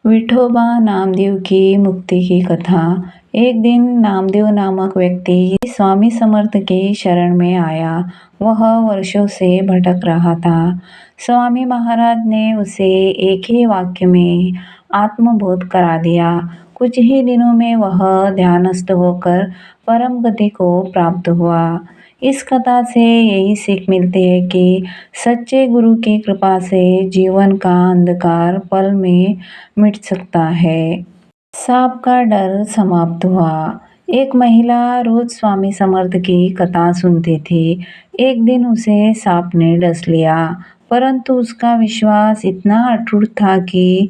विठोबा नामदेव की मुक्ति की कथा। एक दिन नामदेव नामक व्यक्ति स्वामी समर्थ के शरण में आया। वह वर्षों से भटक रहा था। स्वामी महाराज ने उसे एक ही वाक्य में आत्मबोध करा दिया। कुछ ही दिनों में वह ध्यानस्थ होकर परम गति को प्राप्त हुआ। इस कथा से यही सीख मिलती है कि सच्चे गुरु की कृपा से जीवन का अंधकार पल में मिट सकता है। सांप का डर समाप्त हुआ। एक महिला रोज स्वामी समर्थ की कथा सुनती थी। एक दिन उसे सांप ने डस लिया, परंतु उसका विश्वास इतना अटूट था कि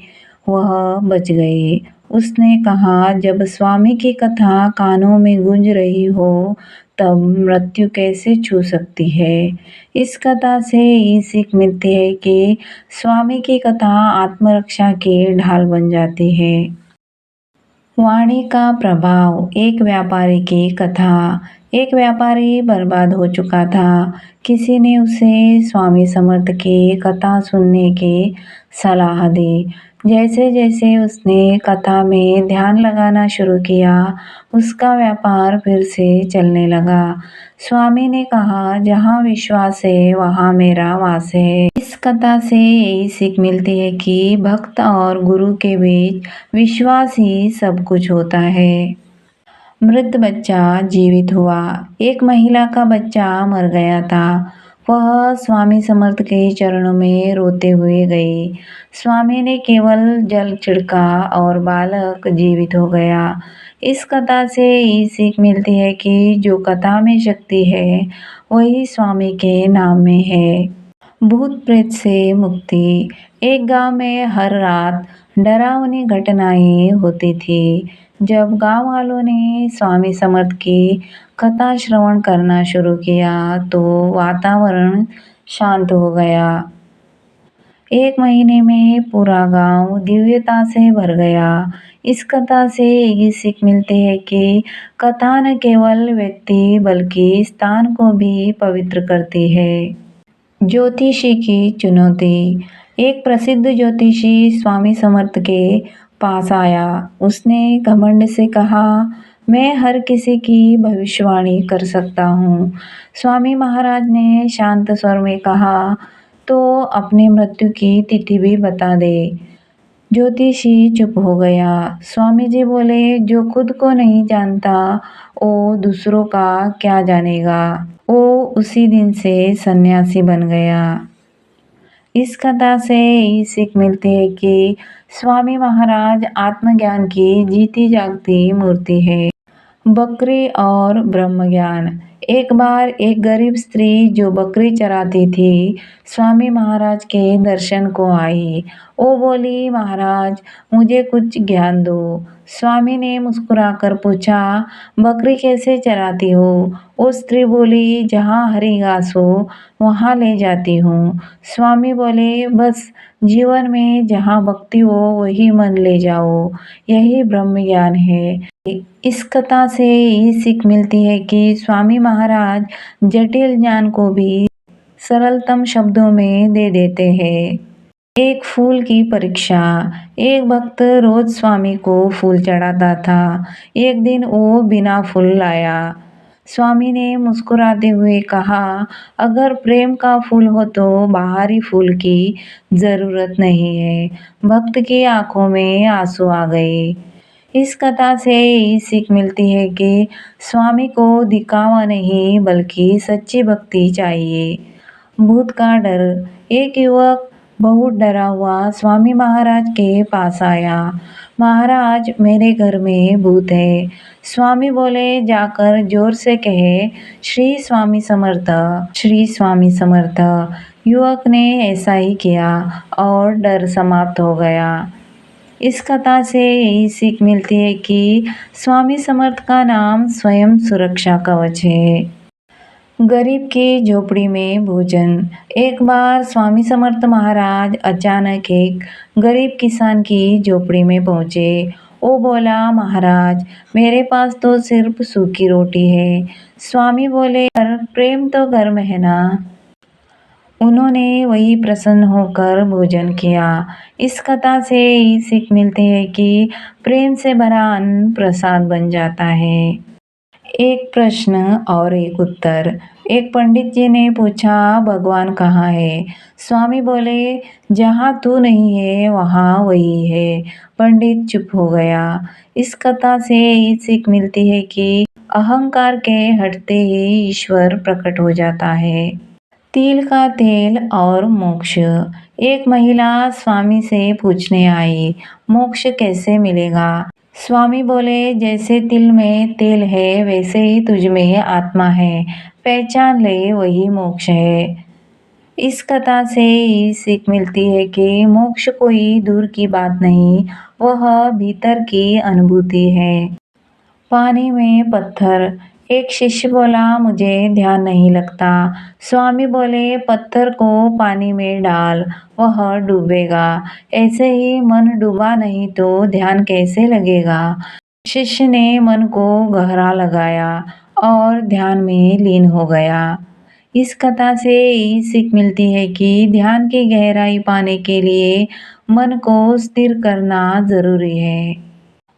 वह बच गई। उसने कहा, जब स्वामी की कथा कानों में गूंज रही हो तब मृत्यु कैसे छू सकती है। इस कथा से ये सीख मिलती है कि स्वामी की कथा आत्मरक्षा की ढाल बन जाती है। वाणी का प्रभाव। एक व्यापारी की कथा। एक व्यापारी बर्बाद हो चुका था। किसी ने उसे स्वामी समर्थ की कथा सुनने की सलाह दी। जैसे जैसे उसने कथा में ध्यान लगाना शुरू किया, उसका व्यापार फिर से चलने लगा। स्वामी ने कहा, जहाँ विश्वास है वहाँ मेरा वास है। इस कथा से यही सीख मिलती है कि भक्त और गुरु के बीच विश्वास ही सब कुछ होता है। मृत बच्चा जीवित हुआ। एक महिला का बच्चा मर गया था। वह स्वामी समर्थ के चरणों में रोते हुए गई। स्वामी ने केवल जल छिड़का और बालक जीवित हो गया। इस कथा से ये सीख मिलती है कि जो कथा में शक्ति है वही स्वामी के नाम में है। भूत प्रेत से मुक्ति। एक गांव में हर रात डरावनी घटनाएं होती थी। जब गांव वालों ने स्वामी समर्थ की कथा श्रवण करना शुरू किया तो वातावरण शांत हो गया। एक महीने में पूरा गांव दिव्यता से भर गया। इस कथा से ये सीख मिलती है कि कथा न केवल व्यक्ति बल्कि स्थान को भी पवित्र करती है। ज्योतिषी की चुनौती। एक प्रसिद्ध ज्योतिषी स्वामी समर्थ के पास आया। उसने घमंड से कहा, मैं हर किसी की भविष्यवाणी कर सकता हूँ। स्वामी महाराज ने शांत स्वर में कहा, तो अपनी मृत्यु की तिथि भी बता दे। ज्योतिषी चुप हो गया। स्वामी जी बोले, जो खुद को नहीं जानता वो दूसरों का क्या जानेगा। वो उसी दिन से सन्यासी बन गया। इस कथा से ये सीख मिलती है कि स्वामी महाराज आत्मज्ञान की जीती जागती मूर्ति है। बकरी और ब्रह्म ज्ञान। एक बार एक गरीब स्त्री जो बकरी चराती थी स्वामी महाराज के दर्शन को आई। वो बोली, महाराज मुझे कुछ ज्ञान दो। स्वामी ने मुस्कुराकर पूछा, बकरी कैसे चराती हो। वो स्त्री बोली, जहाँ हरी घास हो वहाँ ले जाती हूँ। स्वामी बोले, बस जीवन में जहाँ भक्ति हो वही मन ले जाओ, यही ब्रह्म ज्ञान है। इस कथा से ये सीख मिलती है कि स्वामी महाराज जटिल ज्ञान को भी सरलतम शब्दों में दे देते हैं। एक फूल की परीक्षा। एक भक्त रोज स्वामी को फूल चढ़ाता था। एक दिन वो बिना फूल लाया। स्वामी ने मुस्कुराते हुए कहा, अगर प्रेम का फूल हो तो बाहरी फूल की जरूरत नहीं है। भक्त की आंखों में आंसू आ गए। इस कथा से ये सीख मिलती है कि स्वामी को दिखावा नहीं बल्कि सच्ची भक्ति चाहिए। भूत का डर। एक युवक बहुत डरा हुआ स्वामी महाराज के पास आया। महाराज मेरे घर में भूत है। स्वामी बोले, जाकर जोर से कहे, श्री स्वामी समर्थ, श्री स्वामी समर्थ। युवक ने ऐसा ही किया और डर समाप्त हो गया। इस कथा से यही सीख मिलती है कि स्वामी समर्थ का नाम स्वयं सुरक्षा कवच है। गरीब की झोपड़ी में भोजन। एक बार स्वामी समर्थ महाराज अचानक एक गरीब किसान की झोपड़ी में पहुँचे। वो बोला, महाराज मेरे पास तो सिर्फ सूखी रोटी है। स्वामी बोले, पर प्रेम तो गर्म है ना। उन्होंने वही प्रसन्न होकर भोजन किया। इस कथा से ये सीख मिलती है कि प्रेम से भरा अन्न प्रसाद बन जाता है। एक प्रश्न और एक उत्तर। एक पंडित जी ने पूछा, भगवान कहाँ है? स्वामी बोले, जहाँ तू नहीं है वहाँ वही है। पंडित चुप हो गया। इस कथा से ये सीख मिलती है कि अहंकार के हटते ही ईश्वर प्रकट हो जाता है। तिल का तेल और मोक्ष। एक महिला स्वामी से पूछने आई, मोक्ष कैसे मिलेगा? स्वामी बोले, जैसे तिल में तेल है वैसे ही तुझ में आत्मा है, पहचान ले वही मोक्ष है। इस कथा से ये सीख मिलती है कि मोक्ष कोई दूर की बात नहीं, वह भीतर की अनुभूति है। पानी में पत्थर। एक शिष्य बोला, मुझे ध्यान नहीं लगता। स्वामी बोले, पत्थर को पानी में डाल, वह डूबेगा। ऐसे ही मन डूबा नहीं तो ध्यान कैसे लगेगा? शिष्य ने मन को गहरा लगाया और ध्यान में लीन हो गया। इस कथा से ये सीख मिलती है कि ध्यान की गहराई पाने के लिए मन को स्थिर करना जरूरी है।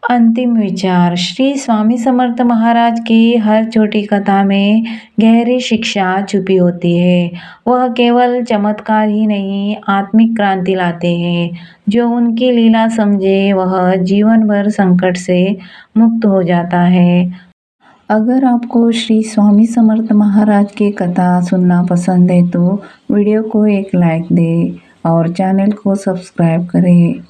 अंतिम विचार। श्री स्वामी समर्थ महाराज की हर छोटी कथा में गहरी शिक्षा छुपी होती है। वह केवल चमत्कार ही नहीं, आत्मिक क्रांति लाते हैं। जो उनकी लीला समझे वह जीवन भर संकट से मुक्त हो जाता है। अगर आपको श्री स्वामी समर्थ महाराज की कथा सुनना पसंद है तो वीडियो को एक लाइक दें और चैनल को सब्सक्राइब करें।